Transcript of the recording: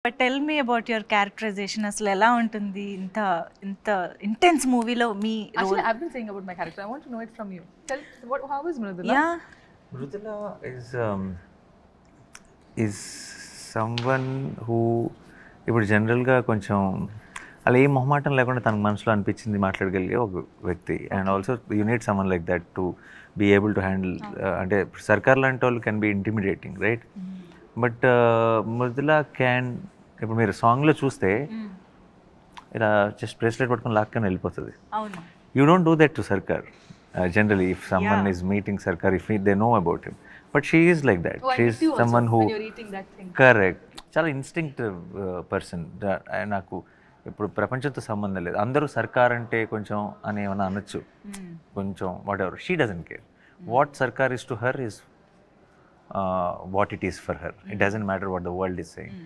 But tell me about your characterisation. అసలు ఎలా ఉంటుంది ఇంత ఇంత ఇంటెన్స్ మూవీలో మీ role? Actually, I've been saying about my character. I want to know it from you. Tell how is Mridula? Yeah Mridula is someone who ఇప్పుడు జనరల్గా కొంచెం అలా ఏ మొహమాటం లేకుండా తనకు మనసులో అనిపించింది మాట్లాడగలిగే ఒక వ్యక్తి. And also you need someone like that to be able to handle. అంటే సర్కార్ లాంటి వాళ్ళు can be intimidating, right? But Mrudula can, ఇప్పుడు మీరు సాంగ్లో చూస్తే ఇలా జస్ట్ బ్రేస్లెట్ పట్టుకొని లాక్కని వెళ్ళిపోతుంది. అవును. You don't do that to సర్కార్ generally. If someone is meeting Sarkar, if they know about him, but she is like that. Oh, She is someone who, when you're eating that thing. correct, చాలా instinctive person. నాకు ఇప్పుడు ప్రపంచంతో సంబంధం లేదు, అందరూ సర్కార్ అంటే కొంచెం అని ఏమైనా అనొచ్చు, కొంచెం whatever. She doesn't care. What సర్కార్ is to her is what it is for her. It doesn't matter what the world is saying.